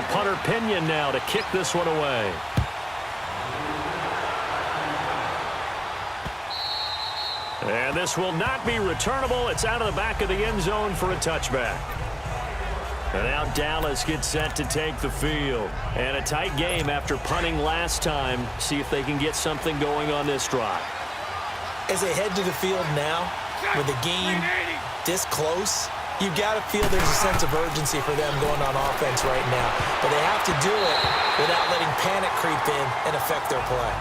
The punter Pinion now to kick this one away. And this will not be returnable. It's out of the back of the end zone for a touchback. And now Dallas gets set to take the field. And a tight game after punting last time. See if they can get something going on this drive. As they head to the field now, with the game this close, you've got to feel there's a sense of urgency for them going on offense right now. But they have to do it without letting panic creep in and affect their play.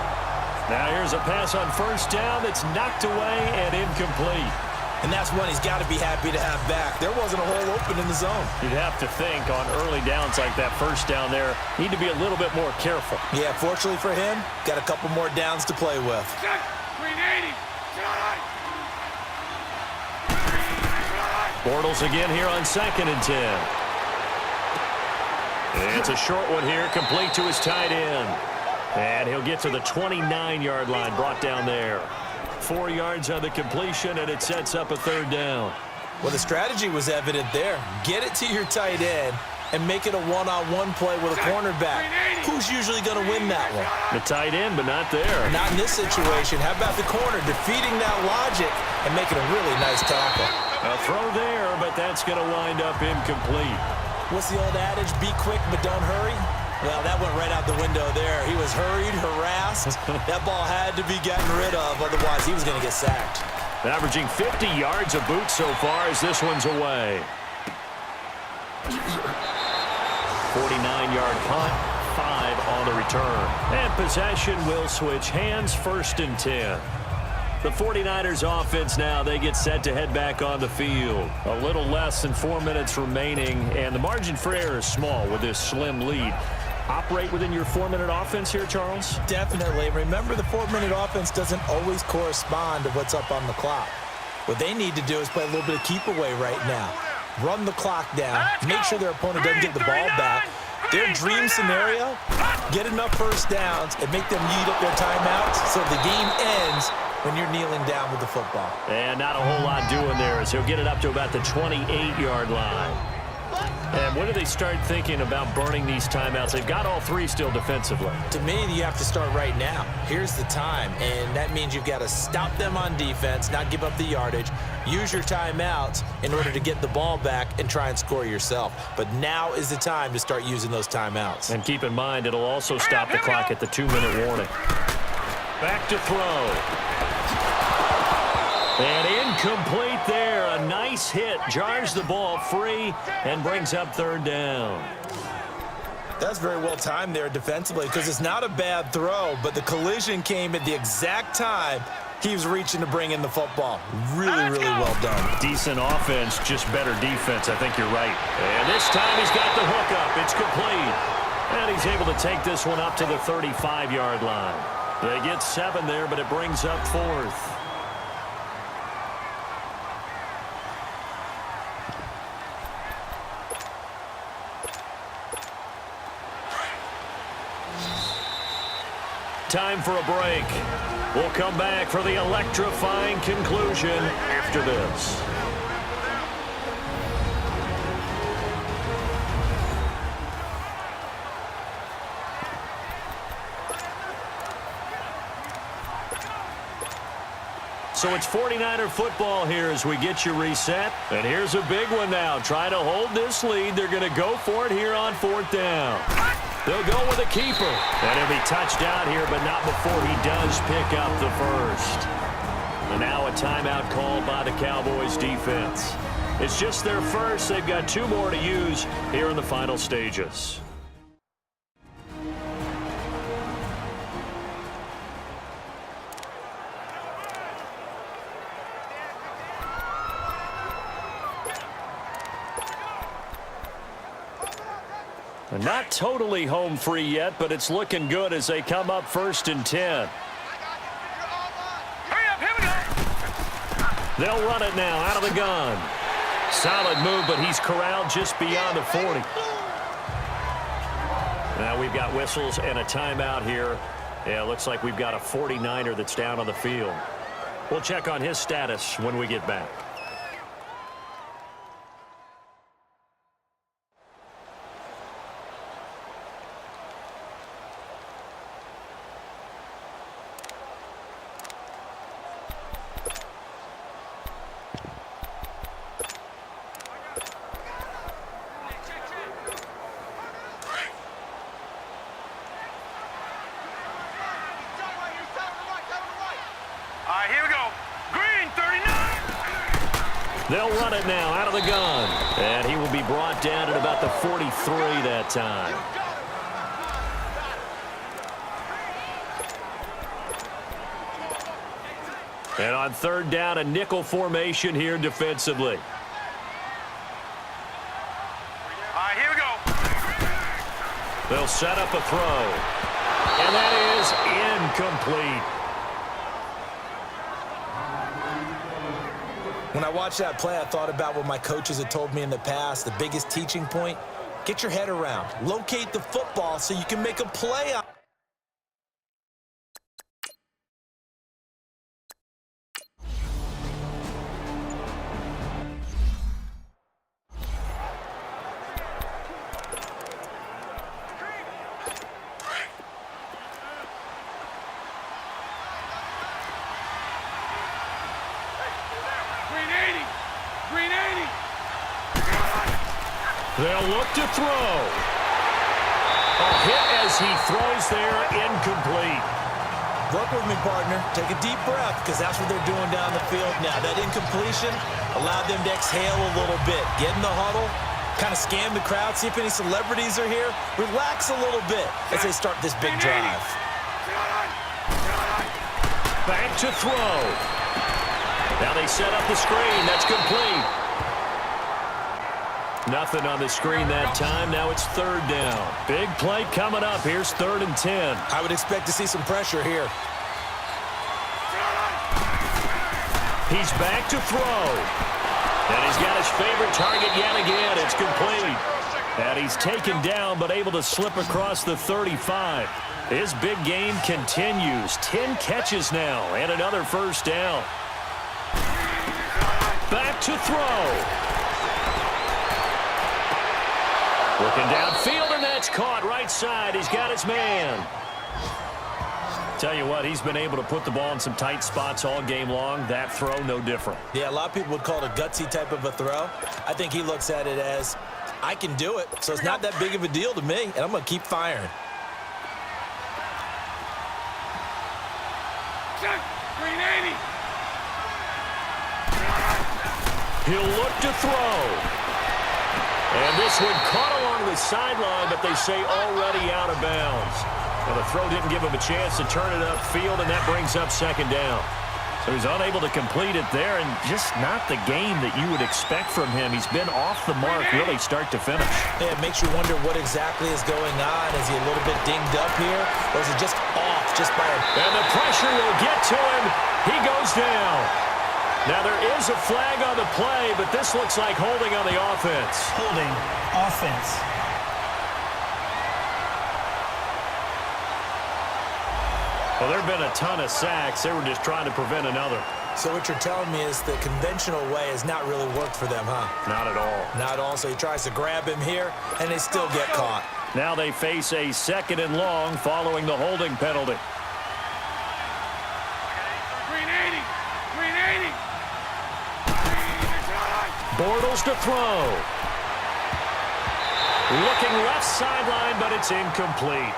Now here's a pass on first down that's knocked away and incomplete. And that's one he's got to be happy to have back. There wasn't a hole open in the zone. You'd have to think on early downs like that first down there, need to be a little bit more careful. Yeah, fortunately for him, got a couple more downs to play with. Bortles again here on 2nd and 10. And it's a short one here, complete to his tight end. And he'll get to the 29-yard line, brought down there. 4 yards on the completion, and it sets up a 3rd down. Well, the strategy was evident there. Get it to your tight end and make it a one-on-one play with a cornerback. Who's usually going to win that one? The tight end, but not there. Not in this situation. How about the corner defeating that logic and making a really nice tackle? A throw there, but that's going to wind up incomplete. What's the old adage? Be quick, but don't hurry? Well, that went right out the window there. He was hurried, harassed. That ball had to be gotten rid of, otherwise he was going to get sacked. Averaging 50 yards a boot so far as this one's away. 49-yard punt, 5 on the return. And possession will switch hands, 1st and 10. The 49ers offense now, they get set to head back on the field. A little less than 4 minutes remaining, and the margin for error is small with this slim lead. Operate within your 4-minute offense here, Charles? Definitely. Remember, the 4-minute offense doesn't always correspond to what's up on the clock. What they need to do is play a little bit of keep away right now. Run the clock down. Make sure their opponent doesn't get the ball back. Their dream scenario, get enough first downs and make them eat up their timeouts so the game ends when you're kneeling down with the football. And not a whole lot doing there as he'll get it up to about the 28-yard line. And when do they start thinking about burning these timeouts? They've got all 3 still defensively. To me, you have to start right now. Here's the time, and that means you've got to stop them on defense, not give up the yardage, use your timeouts in order to get the ball back and try and score yourself. But now is the time to start using those timeouts. And keep in mind, it'll also stop the clock at the 2-minute warning. Back to throw. And incomplete there. A nice hit. Jars the ball free and brings up 3rd down. That's very well timed there defensively because it's not a bad throw, but the collision came at the exact time he was reaching to bring in the football. Really, really well done. Decent offense, just better defense. I think you're right. And this time he's got the hook up. It's complete. And he's able to take this one up to the 35-yard line. They get 7 there, but it brings up 4th. Time for a break. We'll come back for the electrifying conclusion after this. So it's 49er football here as we get you reset. And here's a big one now. Trying to hold this lead. They're going to go for it here on 4th down. They'll go with a keeper. And he'll be touched out here, but not before he does pick up the first. And now a timeout called by the Cowboys defense. It's just their first. They've got 2 more to use here in the final stages. Not totally home free yet, but it's looking good as they come up 1st and 10. They'll run it now out of the gun. Solid move, but he's corralled just beyond the 40. Now we've got whistles and a timeout here. Yeah, it looks like we've got a 49er that's down on the field. We'll check on his status when we get back. They'll run it now out of the gun. And he will be brought down at about the 43 that time. And on third down, a nickel formation here defensively. All right, here we go. They'll set up a throw. And that is incomplete. When I watched that play, I thought about what my coaches had told me in the past. The biggest teaching point, get your head around. Locate the football so you can make a play on. They'll look to throw. A hit as he throws there, incomplete. Work with me, partner. Take a deep breath, because that's what they're doing down the field now. That incompletion allowed them to exhale a little bit. Get in the huddle, kind of scan the crowd, see if any celebrities are here. Relax a little bit as they start this big drive. Back to throw. Now they set up the screen. That's complete. Nothing on the screen that time. Now it's third down. Big play coming up. Here's 3rd and 10. I would expect to see some pressure here. He's back to throw. And he's got his favorite target yet again. It's complete. And he's taken down but able to slip across the 35. His big game continues. 10 catches now and another first down. Back to throw. Looking downfield, and that's caught right side. He's got his man. Tell you what, he's been able to put the ball in some tight spots all game long. That throw, no different. Yeah, a lot of people would call it a gutsy type of a throw. I think he looks at it as, I can do it, so it's not that big of a deal to me, and I'm going to keep firing. Green 80. He'll look to throw. And this one caught along the sideline, but they say already out of bounds. Well, the throw didn't give him a chance to turn it upfield, and that brings up second down. So he's unable to complete it there, and just not the game that you would expect from him. He's been off the mark really start to finish. Yeah, it makes you wonder what exactly is going on. Is he a little bit dinged up here, or is it just off just by a... And the pressure will get to him. He goes down. Now, there is a flag on the play, but this looks like holding on the offense. Holding offense. Well, there have been a ton of sacks. They were just trying to prevent another. So what you're telling me is the conventional way has not really worked for them, huh? Not at all. Not at all. So he tries to grab him here, and they still get caught. Now they face a 2nd and long following the holding penalty. Green 80. Green 80. Bortles to throw. Looking left sideline, but it's incomplete.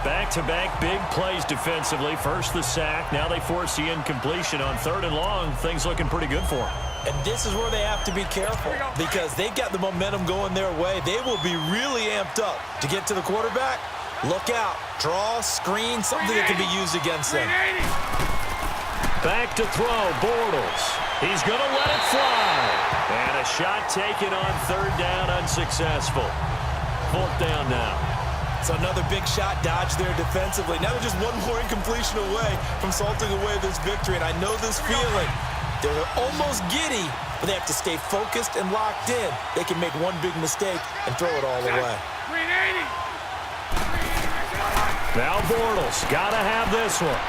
Back-to-back big plays defensively. First the sack. Now they force the incompletion on 3rd and long. Things looking pretty good for them. And this is where they have to be careful because they've got the momentum going their way. They will be really amped up to get to the quarterback. Look out. Draw, screen, something that can be used against them. Back to throw. Bortles. He's going to let it fly. And a shot taken on 3rd down, unsuccessful. 4th down now. So another big shot dodged there defensively. Now they're just one more incompletion away from salting away this victory. And I know this feeling. They're almost giddy, but they have to stay focused and locked in. They can make one big mistake and throw it all away. Green 80. Now Bortles. Got to have this one.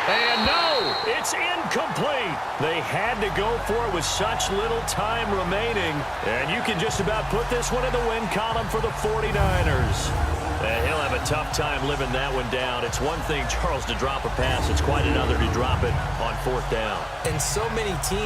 And no, it's incomplete. They had to go for it with such little time remaining. And you can just about put this one in the win column for the 49ers. And he'll have a tough time living that one down. It's one thing, Charles, to drop a pass. It's quite another to drop it on 4th down. And so many teams